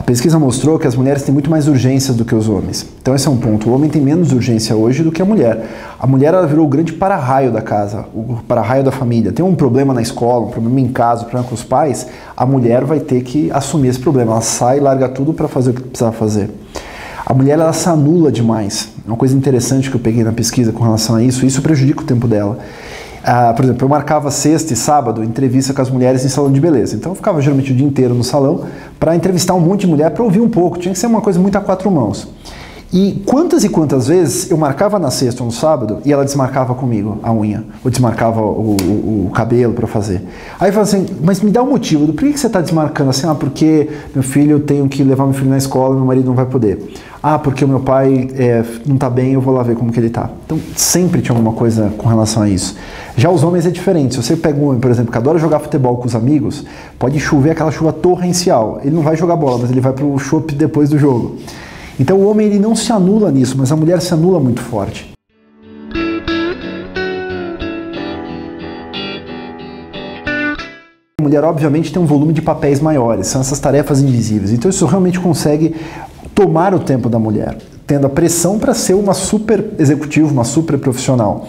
pesquisa mostrou que as mulheres têm muito mais urgências do que os homens. Então esse é um ponto. O homem tem menos urgência hoje do que a mulher. A mulher, ela virou o grande para-raio da casa, o para-raio da família. Tem um problema na escola, um problema em casa, um problema com os pais, a mulher vai ter que assumir esse problema. Ela sai e larga tudo para fazer o que precisava fazer. A mulher, ela se anula demais. Uma coisa interessante que eu peguei na pesquisa com relação a isso prejudica o tempo dela. Por exemplo, eu marcava sexta e sábado entrevista com as mulheres em salão de beleza. Então eu ficava geralmente o dia inteiro no salão para entrevistar um monte de mulher, para ouvir um pouco. Tinha que ser uma coisa muito a quatro mãos. E quantas vezes eu marcava na sexta ou no sábado e ela desmarcava comigo a unha, ou desmarcava o cabelo para fazer. Aí eu falava assim, mas me dá um motivo, por que você está desmarcando assim? Porque meu filho, eu tenho que levar meu filho na escola, meu marido não vai poder. Porque o meu pai não está bem, eu vou lá ver como que ele está. Então sempre tinha alguma coisa com relação a isso. Já os homens é diferente. Se você pega um homem, por exemplo, que adora jogar futebol com os amigos, pode chover aquela chuva torrencial. Ele não vai jogar bola, mas ele vai para o chopp depois do jogo. Então o homem, ele não se anula nisso, mas a mulher se anula muito forte. A mulher, obviamente, tem um volume de papéis maiores, são essas tarefas invisíveis. Então isso realmente consegue tomar o tempo da mulher, tendo a pressão para ser uma super executiva, uma super profissional.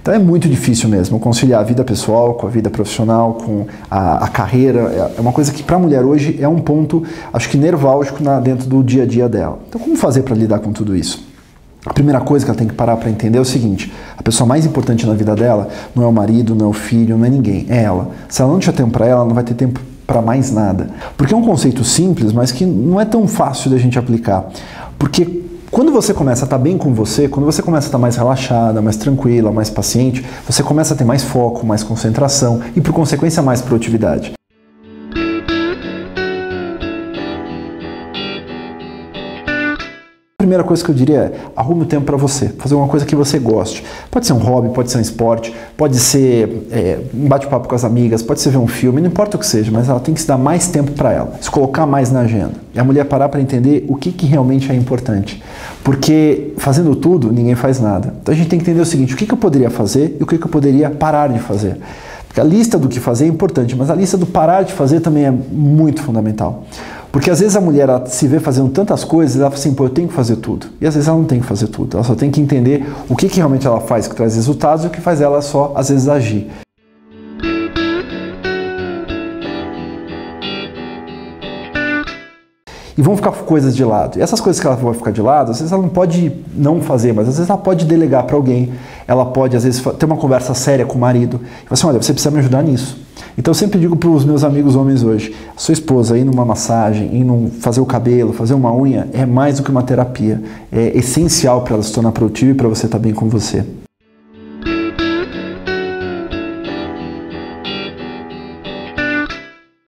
Então é muito difícil mesmo conciliar a vida pessoal com a vida profissional, com a carreira. É uma coisa que para a mulher hoje é um ponto, acho que nerválgico dentro do dia a dia dela. Então como fazer para lidar com tudo isso? A primeira coisa que ela tem que parar para entender é o seguinte: a pessoa mais importante na vida dela não é o marido, não é o filho, não é ninguém, é ela. Se ela não tiver tempo para ela não vai ter tempo para mais nada. Porque é um conceito simples, mas que não é tão fácil da gente aplicar. Porque quando você começa a estar bem com você, quando você começa a estar mais relaxada, mais tranquila, mais paciente, você começa a ter mais foco, mais concentração e, por consequência, mais produtividade. A primeira coisa que eu diria é: arrume o tempo para você, fazer uma coisa que você goste. Pode ser um hobby, pode ser um esporte, pode ser um bate-papo com as amigas, pode ser ver um filme, não importa o que seja, mas ela tem que se dar mais tempo para ela, se colocar mais na agenda. E a mulher parar para entender o que realmente é importante. Porque fazendo tudo, ninguém faz nada. Então a gente tem que entender o seguinte: o que eu poderia fazer e o que eu poderia parar de fazer. Porque a lista do que fazer é importante, mas a lista do parar de fazer também é muito fundamental. Porque às vezes a mulher se vê fazendo tantas coisas, ela fala assim, eu tenho que fazer tudo. E às vezes ela não tem que fazer tudo, ela só tem que entender o que realmente ela faz que traz resultados e o que faz ela só, às vezes, agir. E vão ficar coisas de lado. E essas coisas que ela vai ficar de lado, às vezes ela não pode não fazer, mas às vezes ela pode delegar para alguém. Ela pode, às vezes, ter uma conversa séria com o marido. E falar assim, olha, você precisa me ajudar nisso. Então eu sempre digo para os meus amigos homens hoje: sua esposa ir numa massagem, ir fazer o cabelo, fazer uma unha, é mais do que uma terapia. É essencial para ela se tornar produtiva e para você estar bem com você.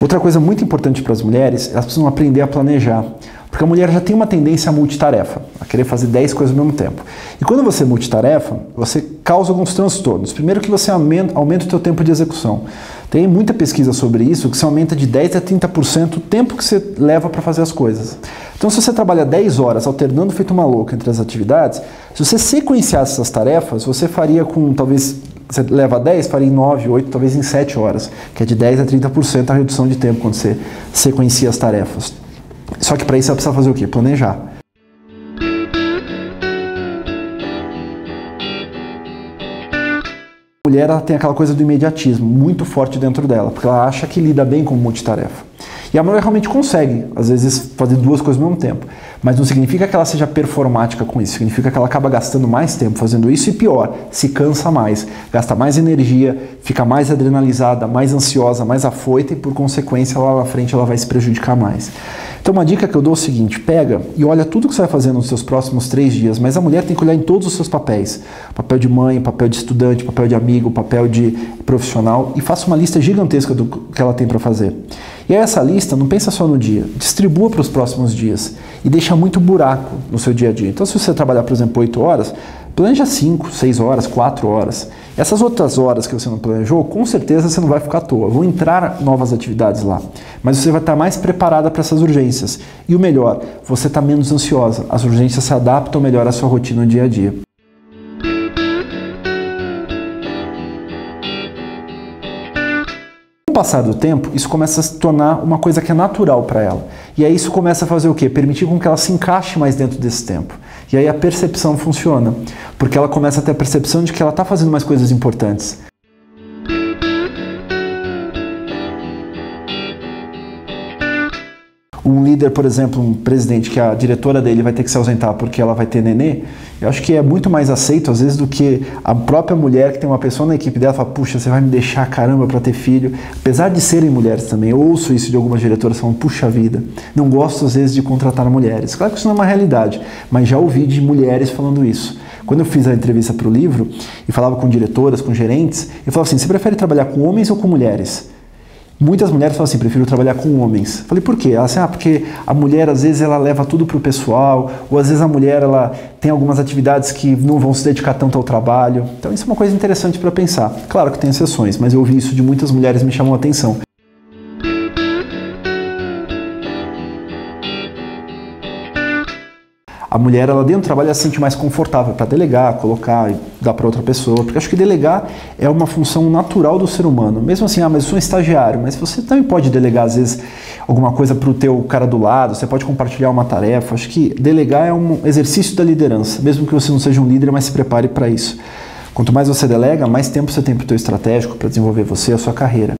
Outra coisa muito importante para as mulheres, elas precisam aprender a planejar. Porque a mulher já tem uma tendência a multitarefa, a querer fazer 10 coisas ao mesmo tempo. E quando você multitarefa, você causa alguns transtornos. Primeiro que você aumenta o seu tempo de execução. Tem muita pesquisa sobre isso, que você aumenta de 10% a 30% o tempo que você leva para fazer as coisas. Então se você trabalha 10 horas alternando feito uma louca entre as atividades, se você sequenciasse essas tarefas, você faria com, talvez, você leva 10, faria em 9, 8, talvez em 7 horas, que é de 10% a 30% a redução de tempo quando você sequencia as tarefas. Só que para isso ela precisa fazer o quê? Planejar. A mulher, ela tem aquela coisa do imediatismo muito forte dentro dela, porque ela acha que lida bem com multitarefa. E a mulher realmente consegue, às vezes, fazer duas coisas ao mesmo tempo. Mas não significa que ela seja performática com isso, significa que ela acaba gastando mais tempo fazendo isso e, pior, se cansa mais, gasta mais energia, fica mais adrenalizada, mais ansiosa, mais afoita e, por consequência, lá na frente ela vai se prejudicar mais. Então uma dica que eu dou é o seguinte: pega e olha tudo que você vai fazer nos seus próximos 3 dias, mas a mulher tem que olhar em todos os seus papéis. Papel de mãe, papel de estudante, papel de amigo, papel de profissional, e faça uma lista gigantesca do que ela tem para fazer. E aí essa lista, não pensa só no dia, distribua para os próximos dias e deixa muito buraco no seu dia a dia. Então se você trabalhar, por exemplo, 8 horas, planeja 5, 6 horas, 4 horas. Essas outras horas que você não planejou, com certeza você não vai ficar à toa. Vão entrar novas atividades lá. Mas você vai estar mais preparada para essas urgências. E o melhor, você está menos ansiosa. As urgências se adaptam melhor à sua rotina no dia a dia. passar do tempo, isso começa a se tornar uma coisa que é natural para ela. E aí isso começa a fazer o quê? Permitir com que ela se encaixe mais dentro desse tempo. E aí a percepção funciona, porque ela começa a ter a percepção de que ela está fazendo mais coisas importantes. Um líder, por exemplo, um presidente, que a diretora dele vai ter que se ausentar porque ela vai ter nenê, eu acho que é muito mais aceito, às vezes, do que a própria mulher que tem uma pessoa na equipe dela fala, puxa, você vai me deixar, caramba, para ter filho. Apesar de serem mulheres também, eu ouço isso de algumas diretoras falando, puxa vida, não gosto às vezes de contratar mulheres. Claro que isso não é uma realidade, mas já ouvi de mulheres falando isso. Quando eu fiz a entrevista para o livro e falava com diretoras, com gerentes, eu falava assim, você prefere trabalhar com homens ou com mulheres? Muitas mulheres falam assim, prefiro trabalhar com homens. Falei, por quê? Ela assim, porque a mulher às vezes ela leva tudo para o pessoal, ou às vezes a mulher ela tem algumas atividades que não vão se dedicar tanto ao trabalho. Então isso é uma coisa interessante para pensar. Claro que tem exceções, mas eu ouvi isso de muitas mulheres, me chamou a atenção. A mulher, ela dentro do trabalho, ela se sente mais confortável para delegar, colocar e dar para outra pessoa. Porque eu acho que delegar é uma função natural do ser humano. Mesmo assim, mas eu sou um estagiário, mas você também pode delegar, às vezes, alguma coisa para o teu cara do lado, você pode compartilhar uma tarefa. Acho que delegar é um exercício da liderança, mesmo que você não seja um líder, mas se prepare para isso. Quanto mais você delega, mais tempo você tem para o teu estratégico, para desenvolver você e a sua carreira.